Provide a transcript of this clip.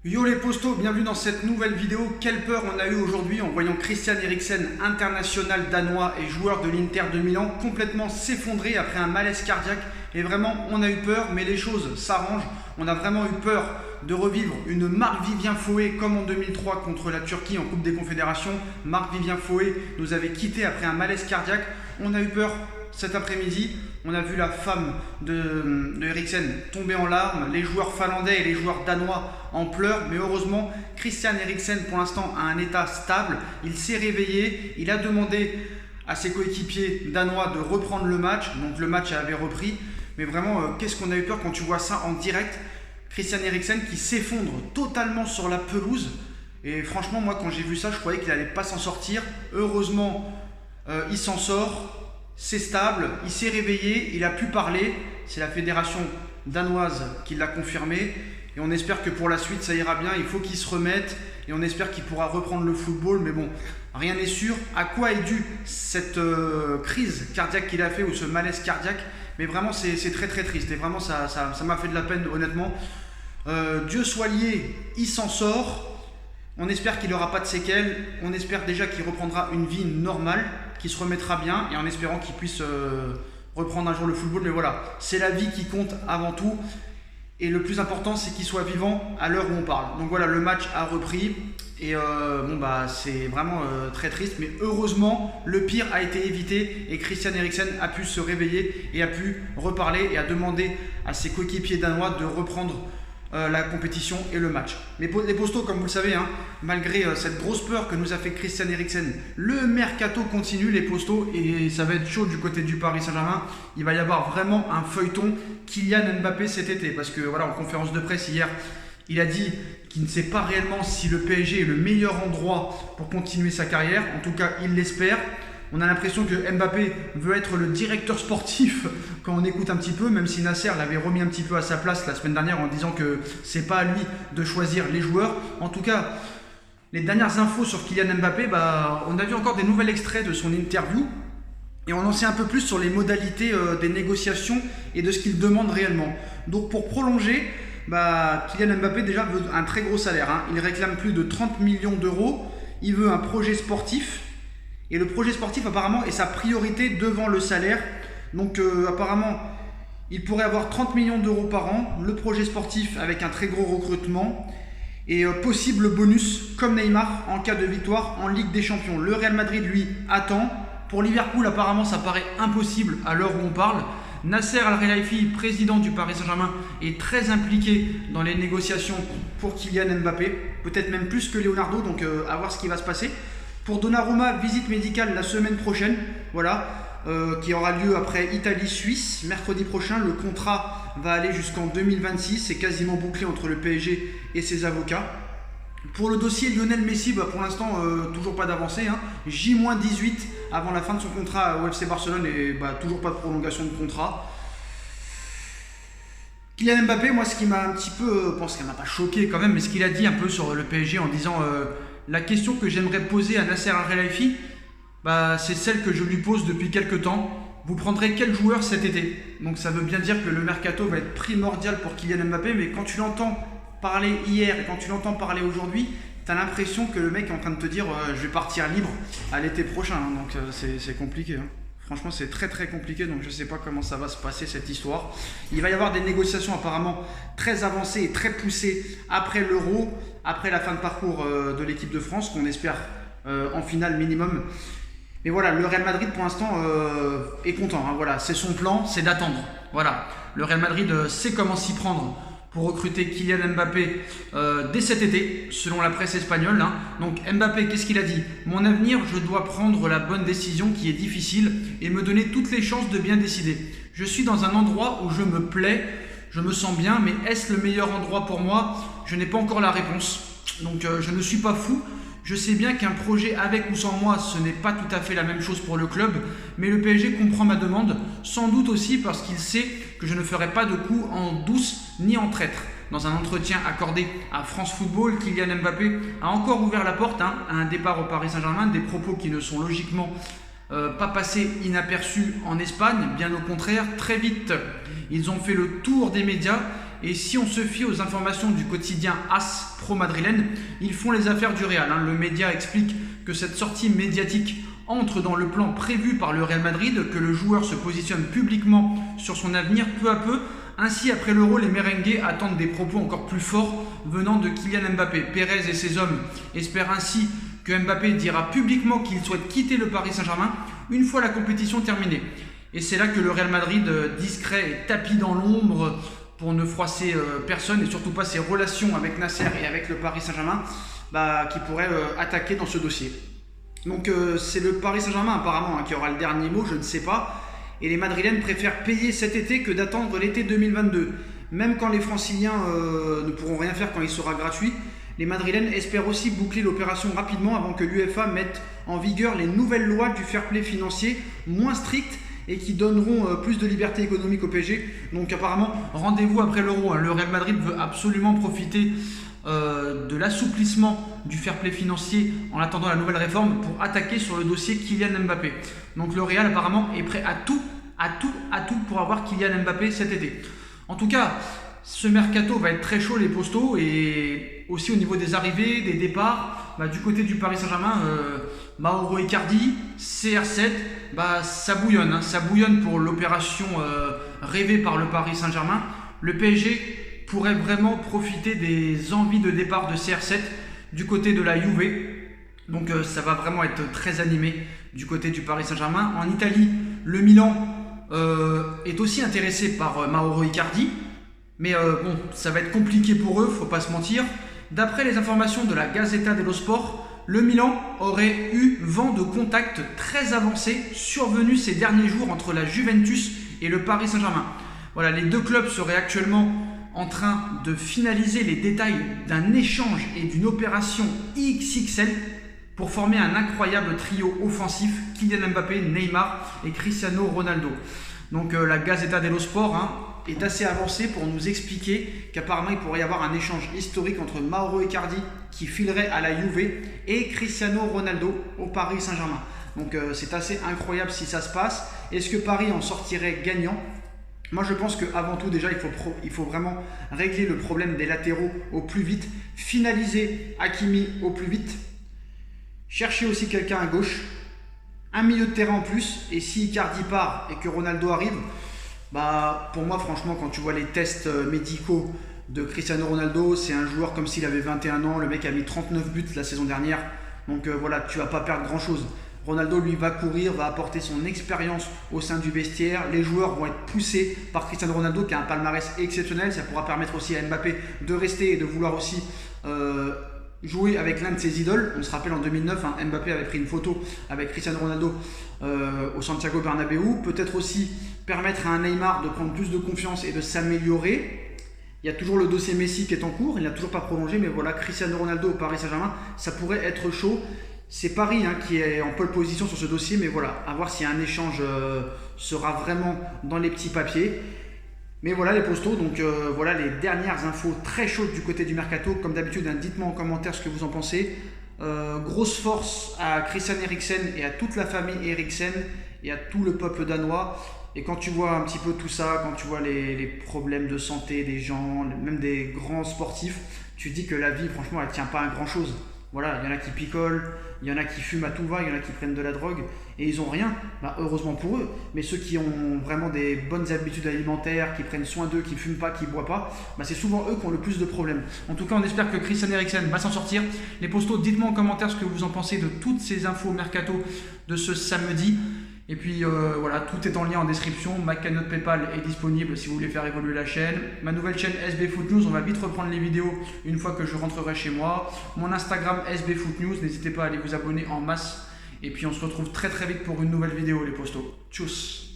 Yo les postos, bienvenue dans cette nouvelle vidéo. Quelle peur on a eu aujourd'hui en voyant Christian Eriksen, international danois et joueur de l'Inter de Milan, complètement s'effondrer après un malaise cardiaque. Et vraiment, on a eu peur, mais les choses s'arrangent. On a vraiment eu peur de revivre une Marc-Vivien Foé comme en 2003 contre la Turquie en Coupe des Confédérations. Marc-Vivien Foé nous avait quitté après un malaise cardiaque. On a eu peur cet après-midi. On a vu la femme de Eriksen tomber en larmes, les joueurs finlandais et les joueurs danois en pleurs, mais heureusement, Christian Eriksen pour l'instant a un état stable, il s'est réveillé, il a demandé à ses coéquipiers danois de reprendre le match, donc le match avait repris, mais vraiment, qu'est-ce qu'on a eu peur quand tu vois ça en direct, Christian Eriksen qui s'effondre totalement sur la pelouse, et franchement, moi quand j'ai vu ça, je croyais qu'il n'allait pas s'en sortir, heureusement, il s'en sort. C'est stable, il s'est réveillé, il a pu parler, c'est la fédération danoise qui l'a confirmé et on espère que pour la suite ça ira bien, il faut qu'il se remette et on espère qu'il pourra reprendre le football, mais bon, rien n'est sûr. À quoi est due cette crise cardiaque qu'il a fait ou ce malaise cardiaque, mais vraiment c'est très très triste et vraiment ça m'a fait de la peine honnêtement. Dieu soit lié, il s'en sort. On espère qu'il n'aura pas de séquelles, on espère déjà qu'il reprendra une vie normale, qu'il se remettra bien et en espérant qu'il puisse reprendre un jour le football. Mais voilà, c'est la vie qui compte avant tout et le plus important c'est qu'il soit vivant à l'heure où on parle. Donc voilà, le match a repris et c'est vraiment très triste, mais heureusement le pire a été évité et Christian Eriksen a pu se réveiller et a pu reparler et a demandé à ses coéquipiers danois de reprendre la compétition et le match. Mais les postos, comme vous le savez, malgré cette grosse peur que nous a fait Christian Eriksen, le mercato continue les postos et ça va être chaud du côté du Paris Saint-Germain. Il va y avoir vraiment un feuilleton Kylian Mbappé cet été parce que voilà, en conférence de presse hier, il a dit qu'il ne sait pas réellement si le PSG est le meilleur endroit pour continuer sa carrière. En tout cas, il l'espère. On a l'impression que Mbappé veut être le directeur sportif quand on écoute un petit peu, même si Nasser l'avait remis un petit peu à sa place la semaine dernière en disant que c'est pas à lui de choisir les joueurs. En tout cas, les dernières infos sur Kylian Mbappé, on a vu encore des nouveaux extraits de son interview et on en sait un peu plus sur les modalités des négociations et de ce qu'il demande réellement. Donc pour prolonger, Kylian Mbappé déjà veut un très gros salaire. Il réclame plus de 30 millions d'euros. Il veut un projet sportif. Et le projet sportif apparemment est sa priorité devant le salaire. Donc apparemment, il pourrait avoir 30 millions d'euros par an. Le projet sportif avec un très gros recrutement. Et possible bonus comme Neymar en cas de victoire en Ligue des Champions. Le Real Madrid, lui, attend. Pour Liverpool, apparemment, ça paraît impossible à l'heure où on parle. Nasser Al-Khelaifi, président du Paris Saint-Germain, est très impliqué dans les négociations pour Kylian Mbappé. Peut-être même plus que Leonardo, donc à voir ce qui va se passer. Pour Donnarumma, visite médicale la semaine prochaine, qui aura lieu après Italie-Suisse. Mercredi prochain, le contrat va aller jusqu'en 2026, c'est quasiment bouclé entre le PSG et ses avocats. Pour le dossier Lionel Messi, pour l'instant, toujours pas d'avancée. J-18 avant la fin de son contrat au FC Barcelone et toujours pas de prolongation de contrat. Kylian Mbappé, moi ce qui m'a un petit peu, pense qu'elle m'a pas choqué quand même, mais ce qu'il a dit un peu sur le PSG en disant la question que j'aimerais poser à Nasser Al-Khelaifi, c'est celle que je lui pose depuis quelques temps. Vous prendrez quel joueur cet été? Donc ça veut bien dire que le mercato va être primordial pour Kylian Mbappé, mais quand tu l'entends parler hier et quand tu l'entends parler aujourd'hui, tu as l'impression que le mec est en train de te dire je vais partir libre à l'été prochain. Donc c'est compliqué. Franchement, c'est très très compliqué, donc je ne sais pas comment ça va se passer cette histoire. Il va y avoir des négociations apparemment très avancées et très poussées après l'Euro, après la fin de parcours de l'équipe de France, qu'on espère en finale minimum. Mais voilà, le Real Madrid pour l'instant est content. Voilà, c'est son plan, c'est d'attendre. Voilà, le Real Madrid sait comment s'y prendre pour recruter Kylian Mbappé dès cet été, selon la presse espagnole. Donc Mbappé, qu'est-ce qu'il a dit? Mon avenir, je dois prendre la bonne décision qui est difficile et me donner toutes les chances de bien décider. Je suis dans un endroit où je me plais, je me sens bien, mais est-ce le meilleur endroit pour moi? Je n'ai pas encore la réponse. Donc je ne suis pas fou. Je sais bien qu'un projet avec ou sans moi, ce n'est pas tout à fait la même chose pour le club, mais le PSG comprend ma demande, sans doute aussi parce qu'il sait que je ne ferai pas de coup en douce ni en traître. Dans un entretien accordé à France Football, Kylian Mbappé a encore ouvert la porte à un départ au Paris Saint-Germain, des propos qui ne sont logiquement pas passés inaperçus en Espagne, bien au contraire, très vite. Ils ont fait le tour des médias Et si on se fie aux informations du quotidien AS pro madrilène, ils font les affaires du Real. Le média explique que cette sortie médiatique entre dans le plan prévu par le Real Madrid, que le joueur se positionne publiquement sur son avenir peu à peu. Ainsi, après l'Euro, les merengues attendent des propos encore plus forts venant de Kylian Mbappé. Pérez et ses hommes espèrent ainsi que Mbappé dira publiquement qu'il souhaite quitter le Paris Saint-Germain une fois la compétition terminée. Et c'est là que le Real Madrid, discret et tapis dans l'ombre pour ne froisser personne et surtout pas ses relations avec Nasser et avec le Paris Saint-Germain, qui pourrait attaquer dans ce dossier. Donc c'est le Paris Saint-Germain apparemment qui aura le dernier mot, je ne sais pas. Et les Madrilènes préfèrent payer cet été que d'attendre l'été 2022. Même quand les Franciliens ne pourront rien faire quand il sera gratuit, les Madrilènes espèrent aussi boucler l'opération rapidement avant que l'UEFA mette en vigueur les nouvelles lois du fair play financier moins strictes et qui donneront plus de liberté économique au PSG. Donc apparemment, rendez-vous après l'Euro. Le Real Madrid veut absolument profiter de l'assouplissement du fair play financier en attendant la nouvelle réforme pour attaquer sur le dossier Kylian Mbappé. Donc le Real apparemment est prêt à tout pour avoir Kylian Mbappé cet été. En tout cas, ce mercato va être très chaud les postos et aussi au niveau des arrivées, des départs. Du côté du Paris Saint-Germain, Mauro Icardi, CR7, ça bouillonne. Ça bouillonne pour l'opération rêvée par le Paris Saint-Germain. Le PSG pourrait vraiment profiter des envies de départ de CR7 du côté de la Juve. Donc ça va vraiment être très animé du côté du Paris Saint-Germain. En Italie, le Milan est aussi intéressé par Mauro Icardi. Mais ça va être compliqué pour eux, faut pas se mentir. D'après les informations de la Gazzetta dello Sport, le Milan aurait eu vent de contacts très avancés survenus ces derniers jours entre la Juventus et le Paris Saint-Germain. Voilà, les deux clubs seraient actuellement en train de finaliser les détails d'un échange et d'une opération XXL pour former un incroyable trio offensif, Kylian Mbappé, Neymar et Cristiano Ronaldo. Donc la Gazzetta dello Sport est assez avancée pour nous expliquer qu'apparemment il pourrait y avoir un échange historique entre Mauro Icardi qui filerait à la Juve et Cristiano Ronaldo au Paris Saint-Germain. Donc c'est assez incroyable si ça se passe. Est-ce que Paris en sortirait gagnant ? Moi je pense qu'avant tout déjà il faut vraiment régler le problème des latéraux au plus vite, finaliser Hakimi au plus vite, chercher aussi quelqu'un à gauche, un milieu de terrain en plus, et si Icardi part et que Ronaldo arrive, pour moi franchement quand tu vois les tests médicaux de Cristiano Ronaldo, c'est un joueur comme s'il avait 21 ans, le mec a mis 39 buts la saison dernière, donc voilà, tu vas pas perdre grand chose. Ronaldo lui va courir, va apporter son expérience au sein du vestiaire. Les joueurs vont être poussés par Cristiano Ronaldo qui a un palmarès exceptionnel. Ça pourra permettre aussi à Mbappé de rester et de vouloir aussi jouer avec l'un de ses idoles. On se rappelle en 2009, Mbappé avait pris une photo avec Cristiano Ronaldo au Santiago Bernabéu. Peut-être aussi permettre à un Neymar de prendre plus de confiance et de s'améliorer. Il y a toujours le dossier Messi qui est en cours, il n'a toujours pas prolongé, mais voilà, Cristiano Ronaldo au Paris Saint-Germain, ça pourrait être chaud. C'est Paris qui est en pole position sur ce dossier, mais voilà, à voir si un échange sera vraiment dans les petits papiers. Mais voilà les postos, donc voilà les dernières infos très chaudes du côté du mercato. Comme d'habitude, dites-moi en commentaire ce que vous en pensez. Grosse force à Christian Eriksen et à toute la famille Eriksen et à tout le peuple danois. Et quand tu vois un petit peu tout ça, quand tu vois les problèmes de santé des gens, même des grands sportifs, tu te dis que la vie, franchement, elle ne tient pas à grand chose. Voilà, il y en a qui picolent, il y en a qui fument à tout va, il y en a qui prennent de la drogue et ils n'ont rien, heureusement pour eux. Mais ceux qui ont vraiment des bonnes habitudes alimentaires, qui prennent soin d'eux, qui ne fument pas, qui ne boivent pas, c'est souvent eux qui ont le plus de problèmes. En tout cas, on espère que Christian Eriksen va s'en sortir. Les postos, dites-moi en commentaire ce que vous en pensez de toutes ces infos mercato de ce samedi. Et puis voilà, tout est en lien en description. Ma cagnotte PayPal est disponible si vous voulez faire évoluer la chaîne. Ma nouvelle chaîne SB Foot News, on va vite reprendre les vidéos une fois que je rentrerai chez moi. Mon Instagram SB Foot News, n'hésitez pas à aller vous abonner en masse. Et puis on se retrouve très très vite pour une nouvelle vidéo les postos. Tchuss.